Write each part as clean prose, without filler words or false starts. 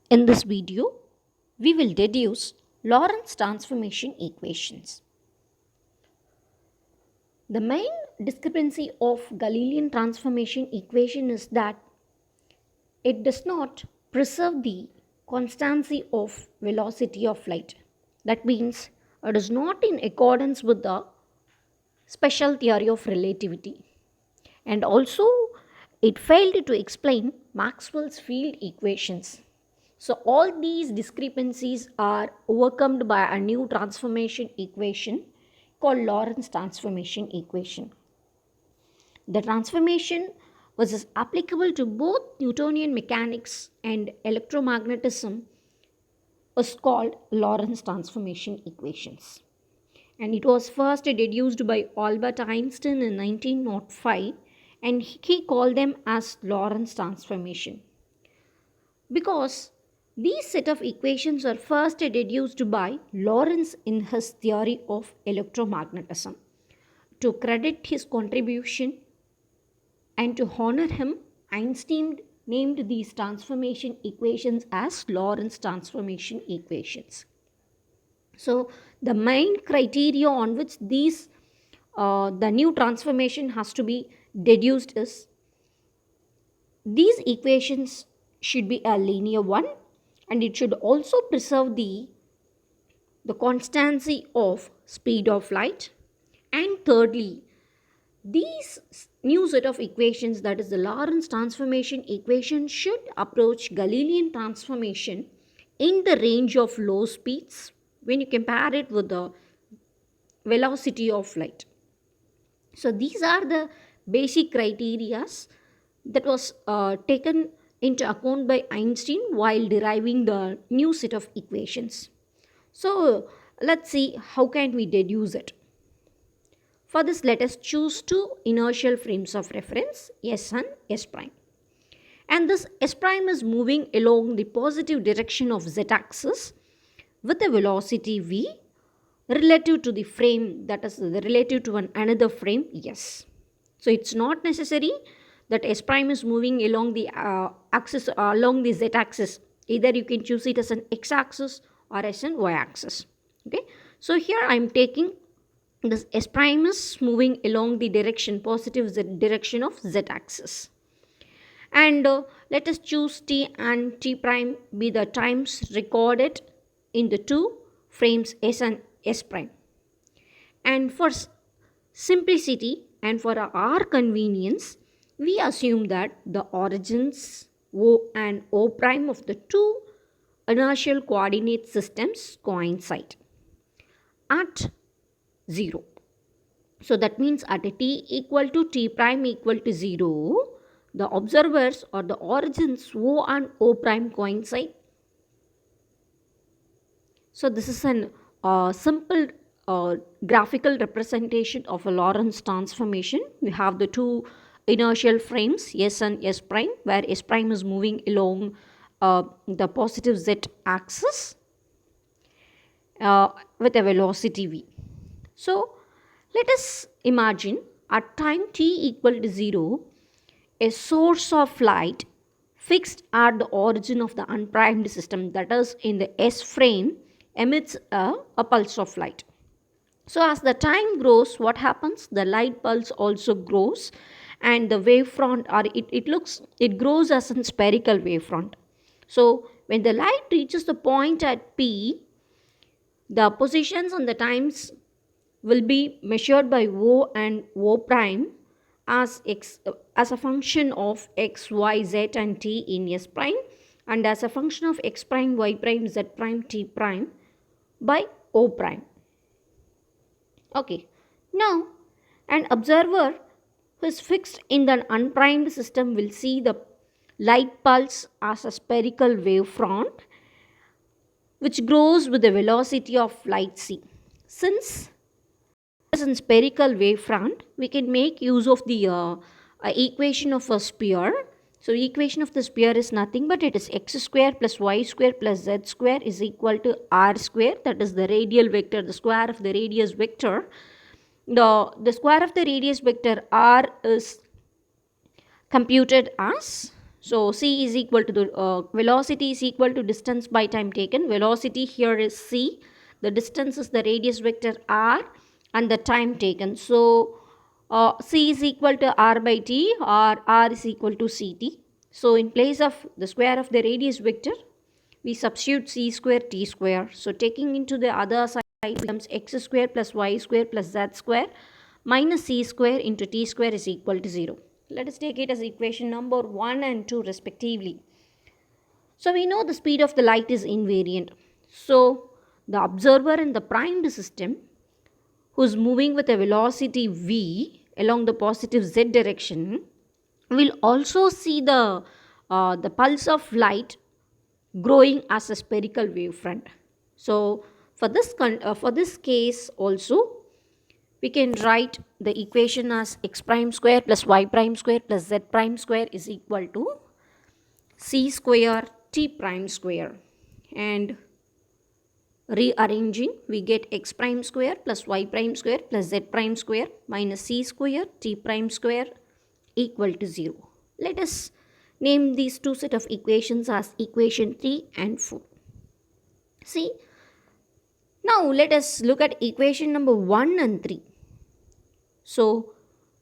In this video, we will deduce Lorentz transformation equations. The main discrepancy of Galilean transformation equation is that it does not preserve the constancy of velocity of light. That means it is not in accordance with the special theory of relativity. And also, it failed to explain Maxwell's field equations. So all these discrepancies are overcome by a new transformation equation called Lorentz transformation equation. The transformation was applicable to both Newtonian mechanics and electromagnetism was called Lorentz transformation equations. And it was first deduced by Albert Einstein in 1905, and he called them as Lorentz transformation. Because these set of equations are first deduced by Lorenz in his theory of electromagnetism. To credit his contribution and to honor him, Einstein named these transformation equations as Lorentz transformation equations. So the main criteria on which the new transformation has to be deduced is these equations should be a linear one, and it should also preserve the constancy of speed of light. And thirdly, these new set of equations, that is the Lorentz transformation equation, should approach Galilean transformation in the range of low speeds when you compare it with the velocity of light. So these are the basic criteria that was taken into account by Einstein while deriving the new set of equations. So let's see how can we deduce it. For this, let us choose two inertial frames of reference, S and S prime. And this S prime is moving along the positive direction of Z axis with a velocity v relative to the frame, that is relative to another frame S. So it's not necessary that S prime is moving along the axis, along the Z axis. Either you can choose it as an X axis or as an Y axis. Okay. So here I am taking this S prime is moving along the direction, positive Z direction of Z axis. And let us choose T and T prime be the times recorded in the two frames S and S prime. And for simplicity and for our convenience, we assume that the origins O and O prime of the two inertial coordinate systems coincide at 0. So that means at a t equal to t prime equal to 0, the observers or the origins O and O prime coincide. So this is an simple graphical representation of a Lorentz transformation. We have the two inertial frames S and S prime, where S prime is moving along the positive Z axis with a velocity v. So let us imagine at time t equal to 0, a source of light fixed at the origin of the unprimed system, that is in the S frame, emits a pulse of light. So as the time grows, what happens? The light pulse also grows, and the wavefront, or it grows as a spherical wavefront. So when the light reaches the point at P, the positions and the times will be measured by O and O prime as a function of x, y, z and t in S prime, and as a function of x prime, y prime, z prime, t prime by O prime. Okay, now an observer who is fixed in the unprimed system will see the light pulse as a spherical wavefront which grows with the velocity of light c. Since it is a spherical wavefront, we can make use of the equation of a sphere. So equation of the sphere is nothing but it is x square plus y square plus z square is equal to r square, that is the radial vector, the square of the radius vector. The square of the radius vector r is computed as So c is equal to the velocity is equal to distance by time taken. Velocity here is c, the distance is the radius vector r, and the time taken. So c is equal to r by t, or r is equal to ct. So in place of the square of the radius vector, we substitute c square t square. So taking into the other side becomes x square plus y square plus z square minus c square into t square is equal to 0. Let us take it as equation number 1 and 2 respectively. So we know the speed of the light is invariant. So the observer in the primed system who is moving with a velocity v along the positive z direction will also see the pulse of light growing as a spherical wavefront. So for this case also, we can write the equation as x prime square plus y prime square plus z prime square is equal to c square t prime square. And rearranging, we get x prime square plus y prime square plus z prime square minus c square t prime square equal to 0. Let us name these two set of equations as equation 3 and 4. See, now let us look at equation number 1 and 3. So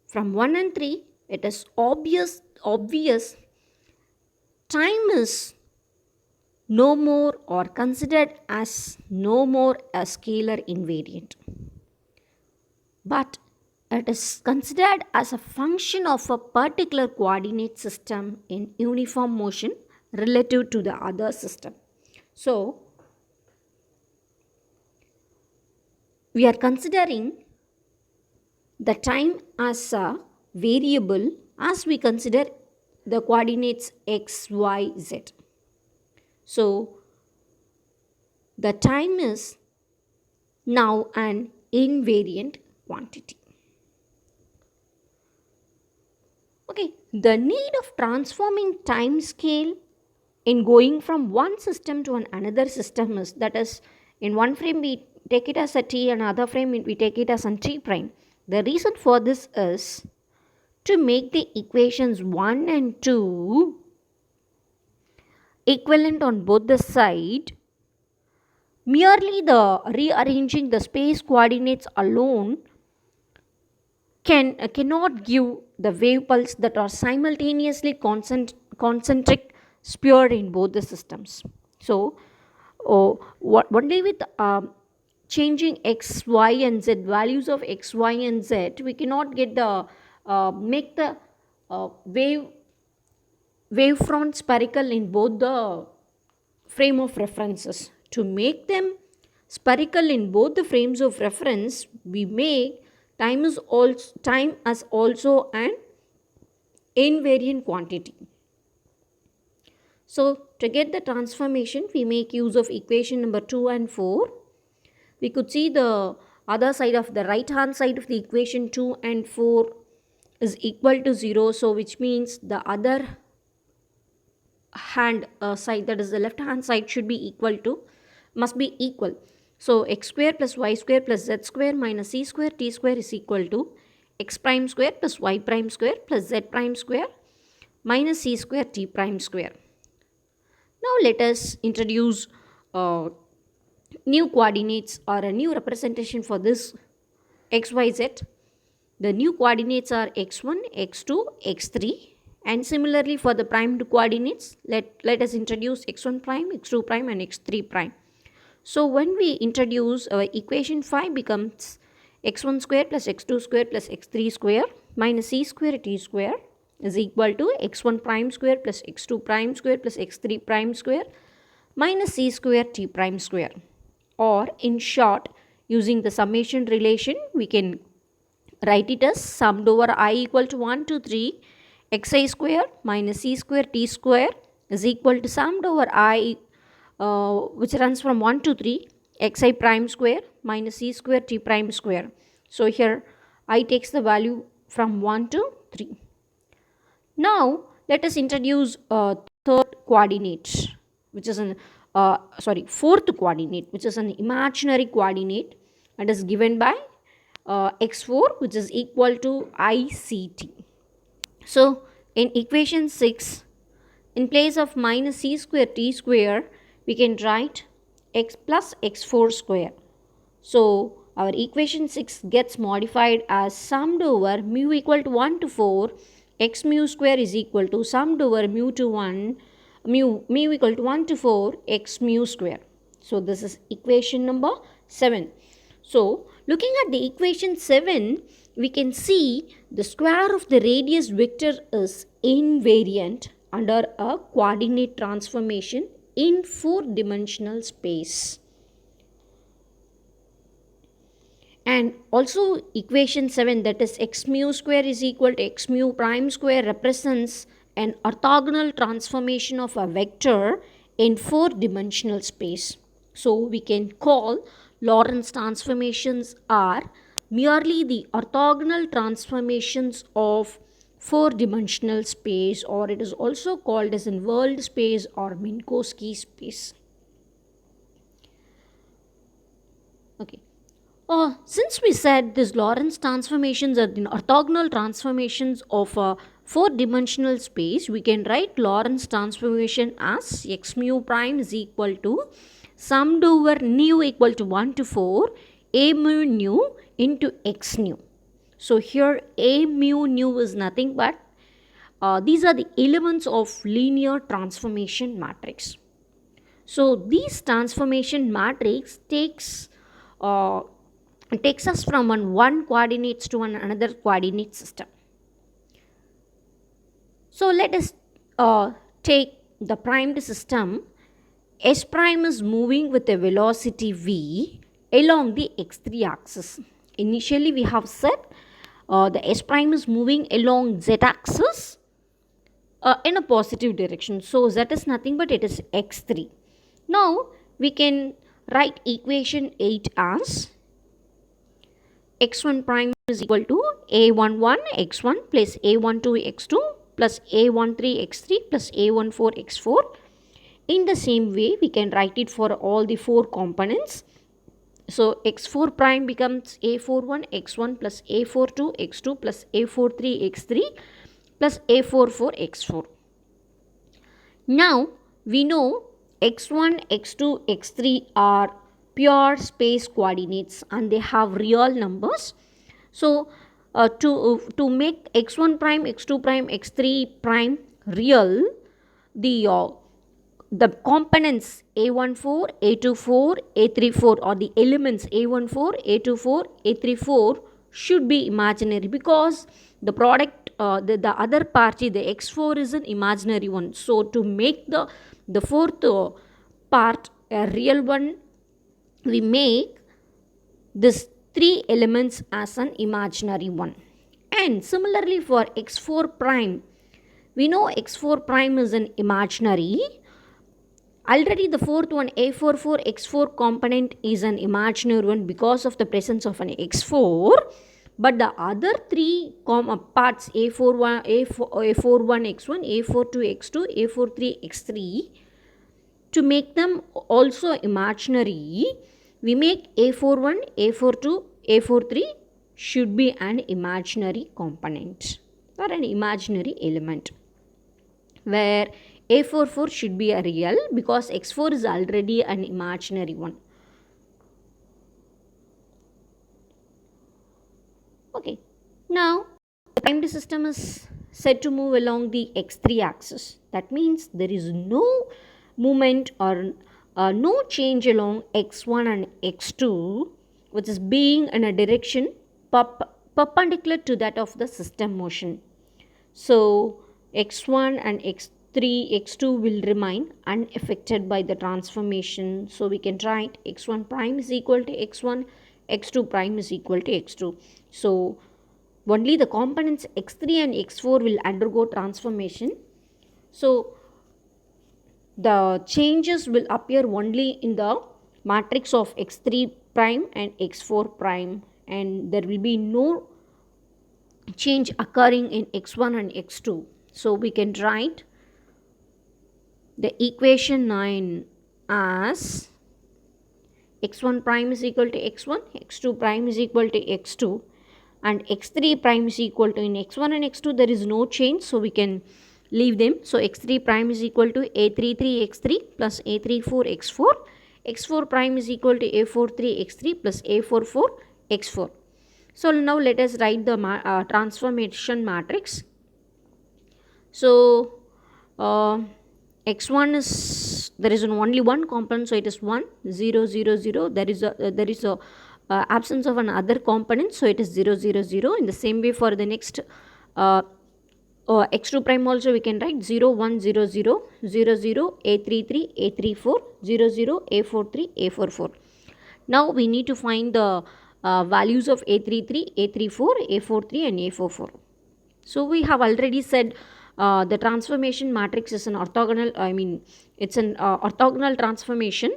from 1 and 3, it is obvious time is no more or considered as no more a scalar invariant, but it is considered as a function of a particular coordinate system in uniform motion relative to the other system. So we are considering the time as a variable as we consider the coordinates x, y, z. So the time is now an invariant quantity. Okay, the need of transforming time scale in going from one system to another system is, that is, in one frame we take it as a t and other frame we take it as a t prime. The reason for this is to make the equations 1 and 2 equivalent on both the side. Merely the rearranging the space coordinates alone cannot give the wave pulse that are simultaneously concentric sphere in both the systems. So only with changing x, y and z, values of x, y and z, we cannot get the make the wavefront spherical in both the frame of references. To make them spherical in both the frames of reference, we make time as also an invariant quantity. So to get the transformation, we make use of equation number 2 and 4. We could see the other side of the right hand side of the equation 2 and 4 is equal to 0. So which means the other hand side, that is the left hand side, must be equal. So x square plus y square plus z square minus c square t square is equal to x prime square plus y prime square plus z prime square minus c square t prime square. Now let us introduce new coordinates or a new representation for this x, y, z. The new coordinates are x1, x2, x3, and similarly for the primed coordinates, let us introduce x1 prime, x2 prime and x3 prime. So when we introduce our equation 5 becomes x1 square plus x2 square plus x3 square minus c square t square is equal to x1 prime square plus x2 prime square plus x3 prime square minus c square t prime square. Or in short, using the summation relation, we can write it as summed over I equal to 1 to 3 xi square minus c square t square is equal to summed over I which runs from 1 to 3 xi prime square minus c square t prime square. So here I takes the value from 1 to 3. Now let us introduce third coordinate, which is fourth coordinate, which is an imaginary coordinate and is given by x4, which is equal to ICT. So in equation 6, in place of minus c square t square, we can write x plus x4 square. So our equation 6 gets modified as summed over mu equal to 1 to 4, x mu square is equal to summed over mu to 1, mu equal to 1 to 4, x mu square. So this is equation number 7. So looking at the equation 7, we can see the square of the radius vector is invariant under a coordinate transformation in 4-dimensional space. And also equation 7, that is x mu square is equal to x mu prime square, represents an orthogonal transformation of a vector in 4-dimensional space. So we can call Lorentz transformations are merely the orthogonal transformations of 4-dimensional space, or it is also called as in world space or Minkowski space. Okay. Since we said these Lorentz transformations are the orthogonal transformations of a 4-dimensional space, we can write Lorentz transformation as x mu prime is equal to summed over nu equal to 1 to 4 a mu nu into x nu. So here a mu nu is nothing but these are the elements of linear transformation matrix. So these transformation matrix takes us from one coordinates to another coordinate system. So let us take the primed system. S prime is moving with a velocity v along the x3 axis. Initially we have said the S prime is moving along z axis in a positive direction. So z is nothing but it is x3. Now we can write equation 8 as x1 prime is equal to a11 x1 plus a12 x2 plus a13 x3 plus a14 x4. In the same way, we can write it for all the 4 components. So x4 prime becomes a41 x1 plus a42 x2 plus a43 x3 plus a44 x4. Now we know x1, x2, x3 are pure space coordinates and they have real numbers. So to make x1 prime, x2 prime, x3 prime real, the components a14, a24, a34 or the elements a14, a24, a34 should be imaginary, because the product the other party, the x4, is an imaginary one. So to make the fourth part a real one, we make this 3 elements as an imaginary one. And similarly for x4 prime, we know x4 prime is an imaginary. Already the fourth one, a44 x4 component, is an imaginary one because of the presence of an x4. But the other 3 parts, a41 x1, a42 x2, a43 x3, to make them also imaginary, we make a41, a42, a43 should be an imaginary component or an imaginary element, where a44 should be a real because x4 is already an imaginary one. Okay, now the primed system is said to move along the x3 axis. That means there is no movement or no change along x1 and x2, which is being in a direction perpendicular to that of the system motion. So x1 and x3, x2 will remain unaffected by the transformation. So we can write x1 prime is equal to x1, x2 prime is equal to x2. So only the components x3 and x4 will undergo transformation. So the changes will appear only in the matrix of x3 prime and x4 prime, and there will be no change occurring in x1 and x2. So we can write the equation 9 as x1 prime is equal to x1, x2 prime is equal to x2, and x3 prime is equal to, in x1 and x2 there is no change, so we can leave them. So x3 prime is equal to a33 x3 plus a34 x4. x4 prime is equal to a43 x3 plus a44 x4. So now let us write the transformation matrix. So x1 is, there is only one component, so it is 1 0 0 0. There is a absence of another component, so it is 0 0 0. In the same way for the next x2 prime also we can write 0 1 0 0 0 0 a33 a34 0 0 a43 a44. Now we need to find the values of a33 a34 a43 and a44. So we have already said the transformation matrix is an orthogonal, it's an orthogonal transformation.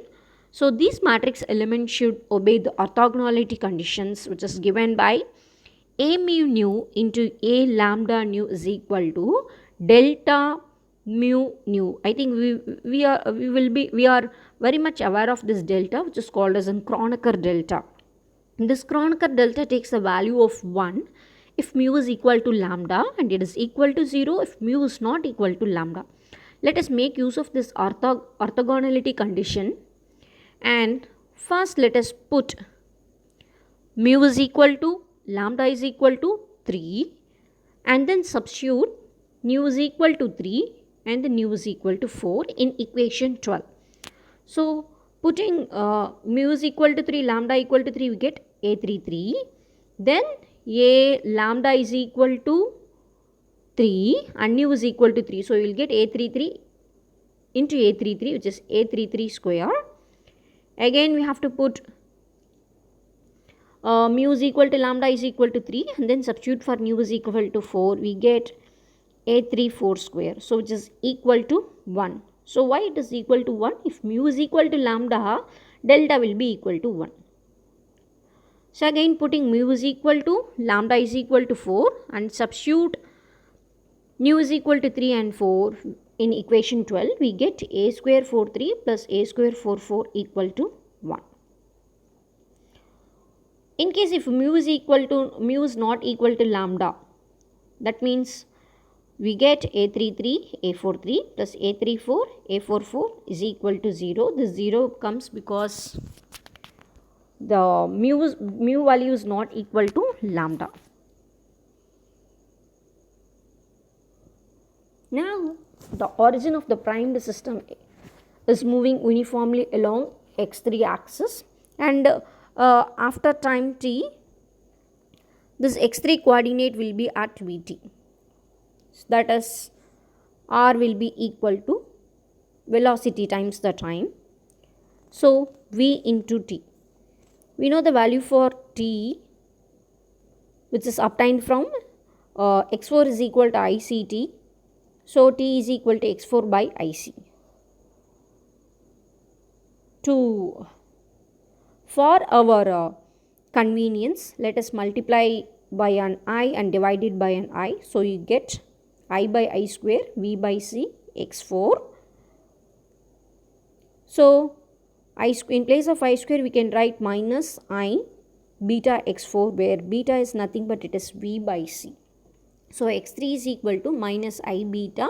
So these matrix elements should obey the orthogonality conditions, which is given by a mu nu into a lambda nu is equal to delta mu nu. I think we are very much aware of this delta, which is called as a Kronecker delta. This Kronecker delta takes a value of 1 if mu is equal to lambda, and it is equal to 0 if mu is not equal to lambda. Let us make use of this orthogonality condition, and first let us put mu is equal to lambda is equal to 3, and then substitute nu is equal to 3 and the nu is equal to 4 in equation 12. So putting mu is equal to 3, lambda equal to 3, we get a33. Then a lambda is equal to 3 and nu is equal to 3. So you will get a33 into a33, which is a33 square. Again we have to put mu is equal to lambda is equal to 3, and then substitute for nu is equal to 4. We get a34 square, so which is equal to 1. So why it is equal to 1? If mu is equal to lambda, delta will be equal to 1. So again putting mu is equal to lambda is equal to 4 and substitute nu is equal to 3 and 4 in equation 12, we get a square 43 plus a square 44 equal to 1. In case if mu is not equal to lambda, that means we get a33 a43 plus a34 a44 is equal to 0. This 0 comes because the mu value is not equal to lambda. Now the origin of the primed system is moving uniformly along x3 axis, and after time t, this x3 coordinate will be at vt. So that is, r will be equal to velocity times the time. So v into t. We know the value for t, which is obtained from x4 is equal to ict. So t is equal to x4 by ic. For our convenience, let us multiply by an I and divide it by an I. So you get I by I square V by C x4. So in place of I square we can write minus I beta x4, where beta is nothing but it is V by C. So x3 is equal to minus I beta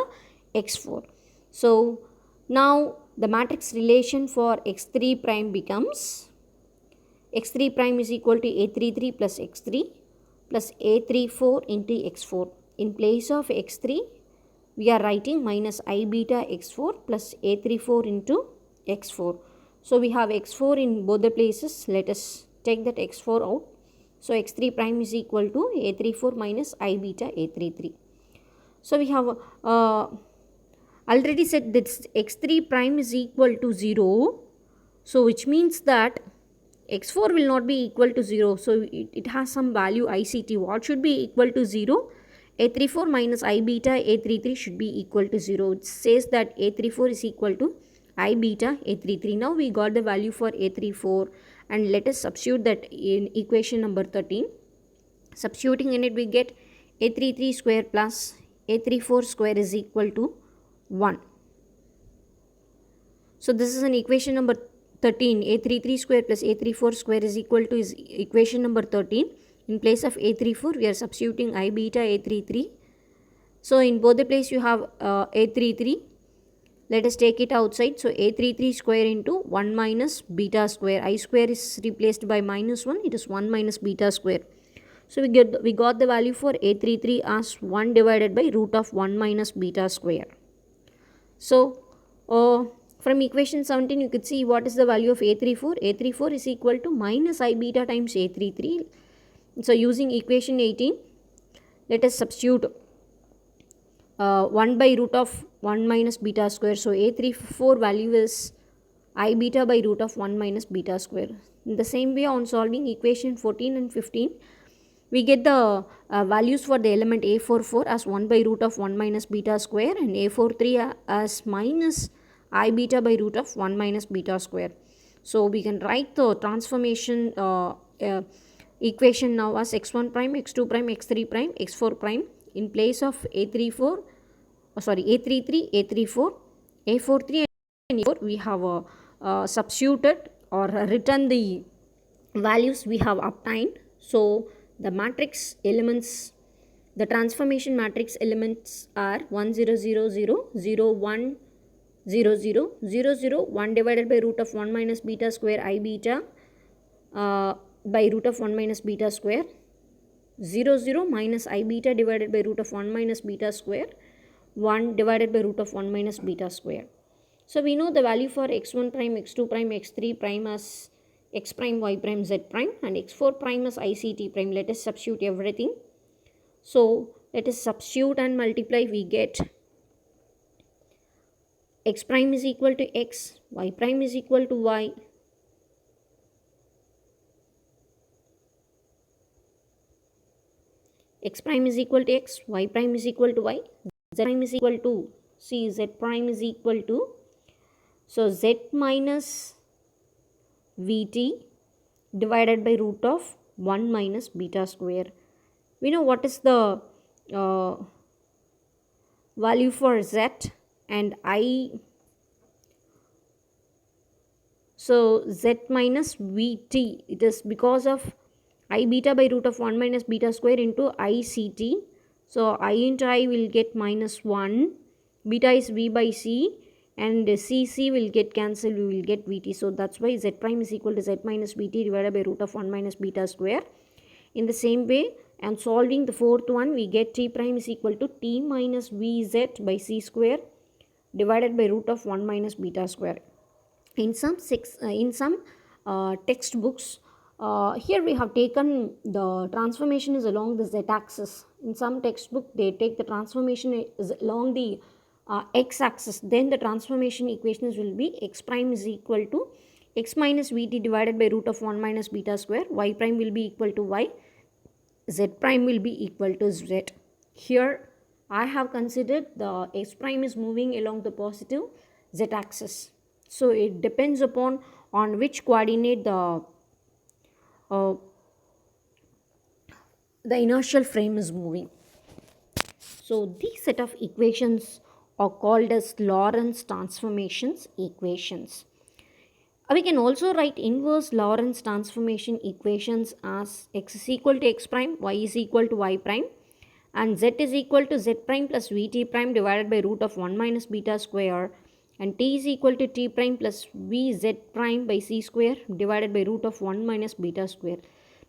x4. So now the matrix relation for x3 prime becomes x3 prime is equal to a33 plus x3 plus a34 into x4. In place of x3 we are writing minus I beta x4 plus a34 into x4. So we have x4 in both the places. Let us take that x4 out. So x3 prime is equal to a34 minus I beta a33. So we have already said that x3 prime is equal to 0. So which means that x4 will not be equal to 0. So it has some value ICT. What should be equal to 0? a34 minus I beta a33 should be equal to 0. It says that a34 is equal to I beta a33. Now we got the value for a34, and let us substitute that in equation number 13. Substituting in it, we get a33 square plus a34 square is equal to 1. So this is an equation number 13. a33 square plus a34 square is equal to is equation number 13. In place of a34 we are substituting I beta a33 So in both the place you have a33. Let us take it outside. So a33 square into 1 minus beta square. I square is replaced by minus 1. It is 1 minus beta square. So we got the value for a33 as 1 divided by root of 1 minus beta square. So from equation 17 you could see what is the value of a34. a34 is equal to minus I beta times a33. So using equation 18, let us substitute 1 by root of 1 minus beta square. So a34 value is I beta by root of 1 minus beta square. In the same way, on solving equation 14 and 15, we get the values for the element a44 as 1 by root of 1 minus beta square and a43 as minus I beta by root of 1 minus beta square. So we can write the transformation equation now as x1 prime, x2 prime, x3 prime, x4 prime. In place of a34, a33, a34, a43 and a4, we have substituted or written the values we have obtained. So the matrix elements, the transformation matrix elements are 1 0 0 0 0 1 0 0 0 0 1 divided by root of 1 minus beta square I beta by root of 1 minus beta square, 0 0 minus I beta divided by root of 1 minus beta square, 1 divided by root of 1 minus beta square. So we know the value for x1 prime, x2 prime, x3 prime as x prime, y prime, z prime, and x4 prime as ICT prime. Let us substitute everything. So let us substitute and multiply. We get x prime is equal to x, y prime is equal to y, x prime is equal to x, y prime is equal to y, z prime is equal to, z prime is equal to, so z minus vt divided by root of 1 minus beta square. We know what is the value for z and I. So z minus vt, it is because of I beta by root of 1 minus beta square into ICT. So I into I will get minus 1, beta is v by c, and cc will get cancelled, we will get vt. So that's why z prime is equal to z minus vt divided by root of 1 minus beta square. In the same way, and solving the fourth one, we get t prime is equal to t minus vz by c square divided by root of 1 minus beta square. In some textbooks, here we have taken the transformation is along the z-axis. In some textbook, they take the transformation is along the x-axis. Then the transformation equations will be x prime is equal to x minus vt divided by root of 1 minus beta square. Y prime will be equal to y. Z prime will be equal to z. Here I have considered the x prime is moving along the positive z-axis. So it depends upon on which coordinate the inertial frame is moving. So these set of equations are called as Lorentz transformations equations. We can also write inverse Lorentz transformation equations as x is equal to x prime, y is equal to y prime, and z is equal to z prime plus vt prime divided by root of 1 minus beta square, and t is equal to t prime plus vz prime by c square divided by root of 1 minus beta square.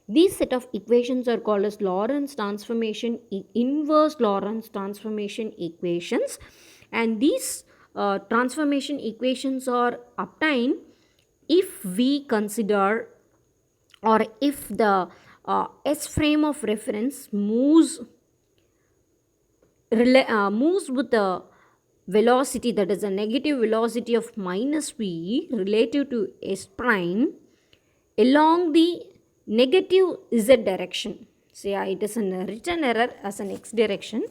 These set of equations are called as Lorentz transformation, inverse Lorentz transformation equations, and these transformation equations are obtained if we consider, or if the S frame of reference moves with the velocity, that is a negative velocity of minus v relative to S prime along the negative z direction. Say it is a written error as an x direction.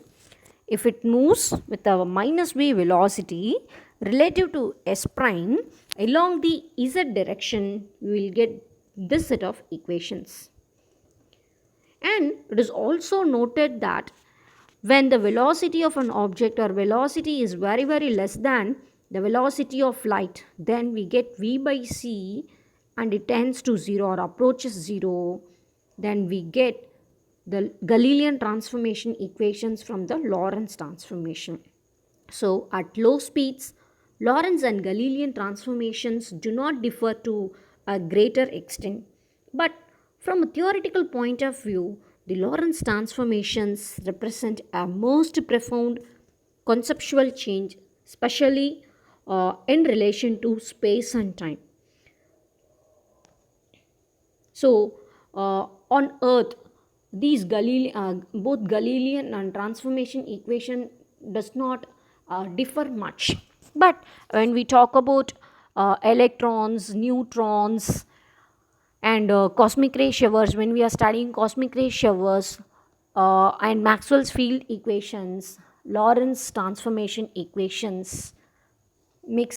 If it moves with a minus v velocity relative to S prime along the z direction, we will get this set of equations. And it is also noted that when the velocity of an object or velocity is very less than the velocity of light, then we get v by c and it tends to 0 or approaches 0, then we get the Galilean transformation equations from the Lorentz transformation. So, at low speeds, Lorentz and Galilean transformations do not differ to a greater extent. But from a theoretical point of view, the Lorentz transformations represent a most profound conceptual change, especially in relation to space and time. So, on Earth, both Galilean and transformation equation does not differ much. But when we talk about electrons, neutrons, and cosmic ray showers, when we are studying cosmic ray showers and Maxwell's field equations, Lorentz transformation equations makes